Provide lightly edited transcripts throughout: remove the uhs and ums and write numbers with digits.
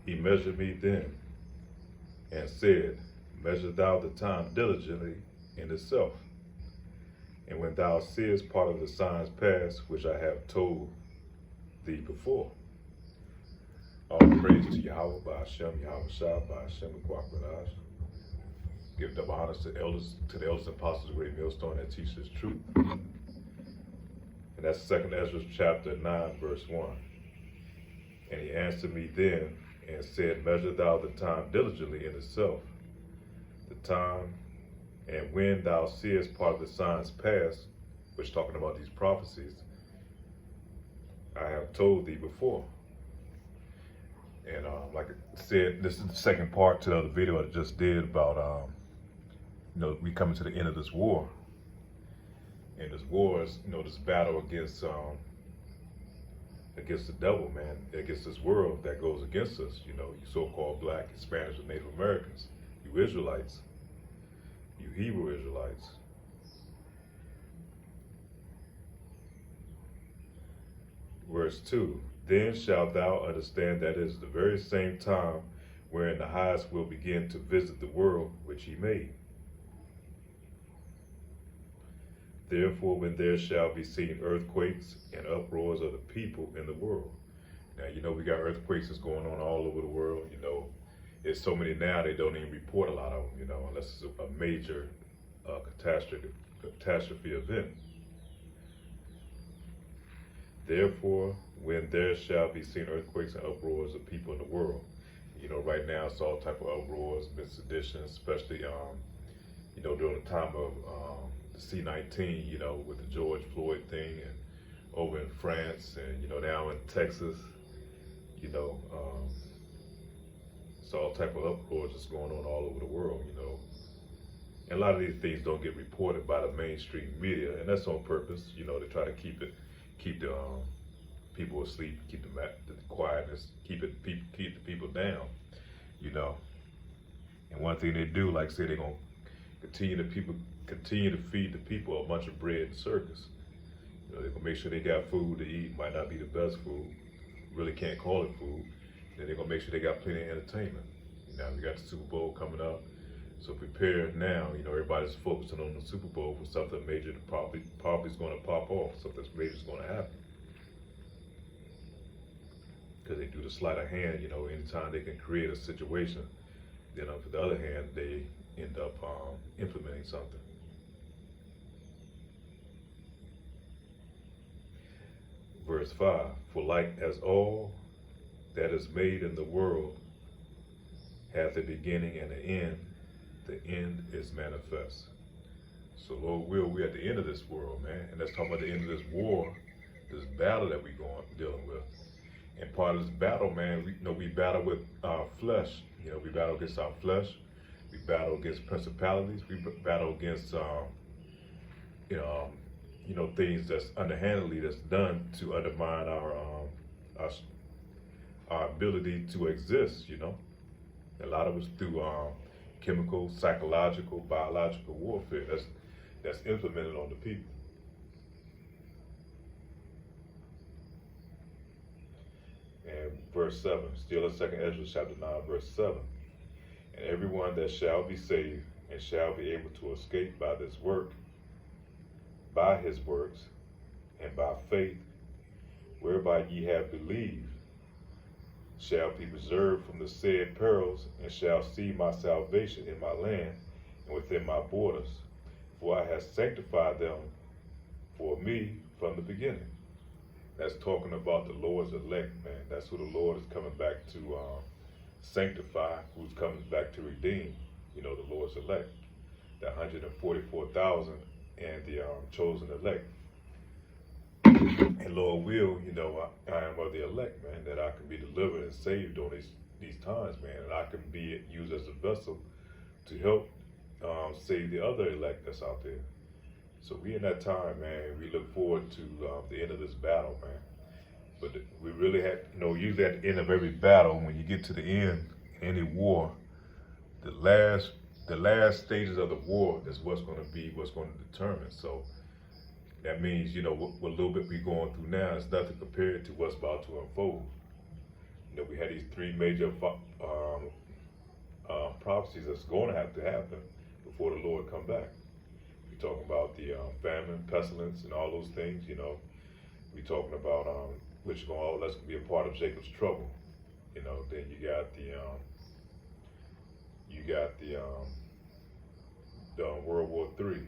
He measured me then and said, Measure thou the time diligently in itself. And when thou seest part of the signs past, which I have told thee before. All praise to Yahweh, by Hashem, Yahweh Shah, by Hashem, Kwakwadaj. Give double honors to the elders and apostles of Great Millstone that teach this truth. And that's 2nd Ezra chapter 9, verse 1. And he answered me then and said, Measure thou the time diligently in itself, the time, and when thou seest part of the signs past, which talking about these prophecies, I have told thee before. And like I said, this is the second part to the video I just did about, we coming to the end of this war. And this war is, this battle against the devil, man, against this world that goes against us, you so-called black, Hispanics, and Native Americans, you Israelites, you Hebrew Israelites. Verse 2, Then shalt thou understand that it is the very same time wherein the highest will begin to visit the world which he made. Therefore, when there shall be seen earthquakes and uproars of the people in the world. Now, we got earthquakes that's going on all over the world. There's so many now they don't even report a lot of them, unless it's a major catastrophe event. Therefore, when there shall be seen earthquakes and uproars of people in the world. Right now it's all type of uproars, been sedition, especially, during the time of the C-19, with the George Floyd thing, and over in France, and, now in Texas, it's all type of uproars that's going on all over the world, And a lot of these things don't get reported by the mainstream media, and that's on purpose, to try to keep the people asleep, keep the quietness, keep the people down, And one thing they do, like I say, they're gonna continue to feed the people a bunch of bread and circus. They're gonna make sure they got food to eat. Might not be the best food, really can't call it food. Then they're gonna make sure they got plenty of entertainment. We got the Super Bowl coming up, so prepare now. Everybody's focusing on the Super Bowl for something major that probably is gonna pop off. Something major is gonna happen. Because they do the sleight of hand, anytime they can create a situation, then on the other hand, they end up implementing something. Verse 5, For like as all that is made in the world hath a beginning and an end, the end is manifest. So Lord will, we're at the end of this world, man. And let's talk about the end of this war, this battle that we're dealing with. And part of this battle, man, we battle with our flesh. We battle against our flesh. We battle against principalities. We battle against, things that's underhandedly that's done to undermine our ability to exist. A lot of us through chemical, psychological, biological warfare that's implemented on the people. And verse 7, still in 2nd Ezra chapter 9, verse 7. And everyone that shall be saved and shall be able to escape by this work, by his works, and by faith, whereby ye have believed, shall be preserved from the said perils, and shall see my salvation in my land and within my borders. For I have sanctified them for me from the beginning. That's talking about the Lord's elect, man. That's who the Lord is coming back to sanctify, who's coming back to redeem, the Lord's elect, the 144,000 and the chosen elect. And Lord will, I am of the elect, man, that I can be delivered and saved during these times, man, and I can be used as a vessel to help save the other elect that's out there. So we in that time, man, we look forward to the end of this battle, man. But we really have, usually at the end of every battle, when you get to the end, in any war, the last stages of the war is what's going to determine. So that means, what little bit we're going through now is nothing compared to what's about to unfold. We had these three major prophecies that's going to have to happen before the Lord come back. We're talking about the famine, pestilence, and all those things. We're talking about which all that's going to be a part of Jacob's trouble. Then you got the World War III.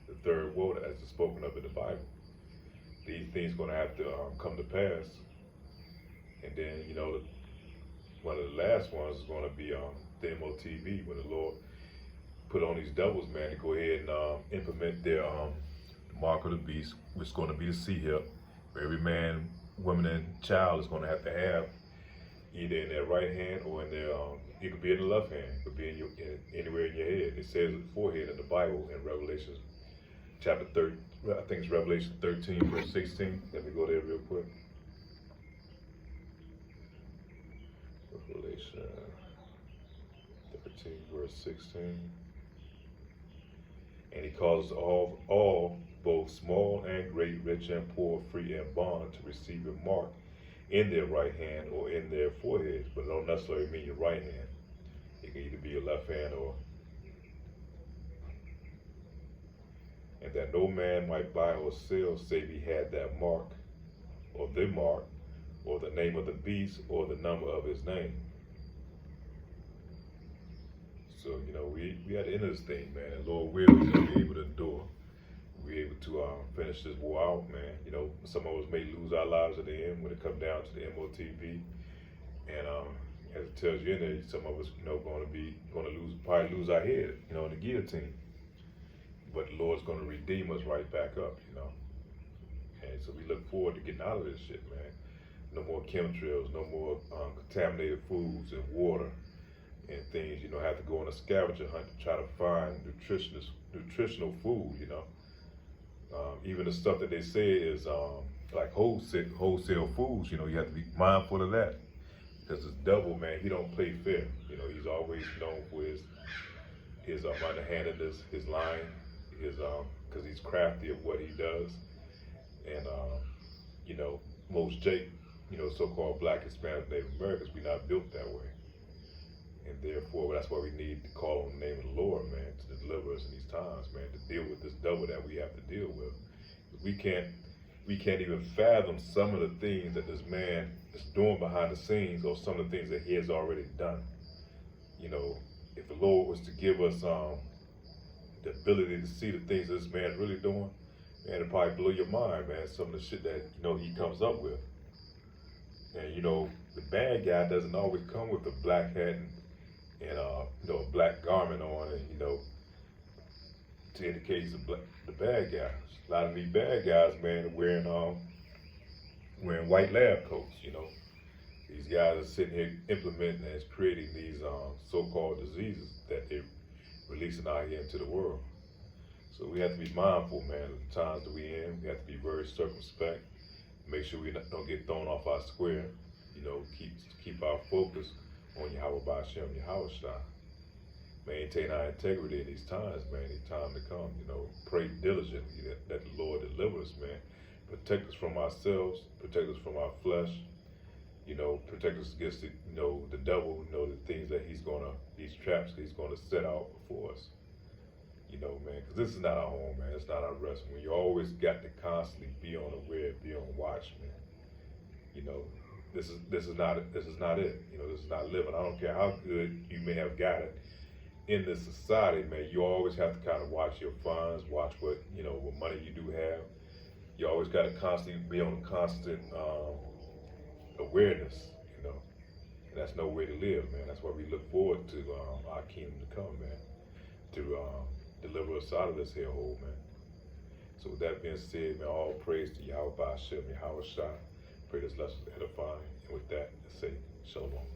The third world as it's spoken of in the Bible. These things going to have to come to pass. And then one of the last ones is going to be the MOTB, when the Lord put on these devils, man, to go ahead and implement their mark of the beast, which is going to be the sea hip. Where every man, woman, and child is going to have either in their right hand or in their it could be in the left hand, it could be anywhere in your head. It says forehead in the Bible in Revelation chapter 30. I think it's Revelation 13 verse 16. Let me go there real quick. Revelation 13 verse 16. And he causes all, both small and great, rich and poor, free and bond, to receive a mark in their right hand or in their foreheads, but it don't necessarily mean your right hand. It can either be your left hand or. And that no man might buy or sell save he had that mark, or the mark, or the name of the beast, or the number of his name. So, we at the end of this thing, man, and Lord will, be able to endure. We're able to finish this war out, man. Some of us may lose our lives at the end when it comes down to the MOTB. And as it tells you in there, some of us, probably lose our head, in the guillotine. But the Lord's going to redeem us right back up, And so we look forward to getting out of this shit, man. No more chemtrails, no more contaminated foods and water and things. Have to go on a scavenger hunt to try to find nutritional food, even the stuff that they say is like wholesale foods, you have to be mindful of that. Because this devil, man, he don't play fair. He's always known for his underhandedness, his lying, because he's crafty of what he does. And most so-called Black, Hispanic, Native Americans, we're not built that way. And therefore, that's why we need to call on the name of the Lord, man, to deliver us in these times, man, to deal with this devil that we have to deal with. We can't even fathom some of the things that this man is doing behind the scenes, or some of the things that he has already done. If the Lord was to give us the ability to see the things that this man's really doing, man, it'd probably blow your mind, man, some of the shit that, he comes up with. And, the bad guy doesn't always come with a black hat and a black garment on, and, to indicate he's the bad guy. A lot of these bad guys, man, are wearing white lab coats, These guys are sitting here implementing and creating these so-called diseases that they're releasing out here into the world. So we have to be mindful, man, of the times that we're in. We have to be very circumspect, make sure we don't get thrown off our square, keep our focus on Yahweh Ba'Shem, Yahweh Shai. Maintain our integrity in these times, man, these times to come, pray diligently that the Lord deliver us, man. Protect us from ourselves, protect us from our flesh, protect us against the devil, the things that these traps that he's gonna set out before us. Man, because this is not our home, man. It's not our rest. When you always got to constantly be on aware, be on watch, man. This is not it. This is not living. I don't care how good you may have got it in this society, man. You always have to kind of watch your funds, watch what money you do have. You always got to constantly be on constant awareness, and that's no way to live, man. That's why we look forward to our kingdom to come, man, to deliver us out of this hellhole, man. So with that being said, man, all praise to Yahweh Ba'Shem, Yahweh Shai. Pray this lesson is edifying. And with that, let's say shalom.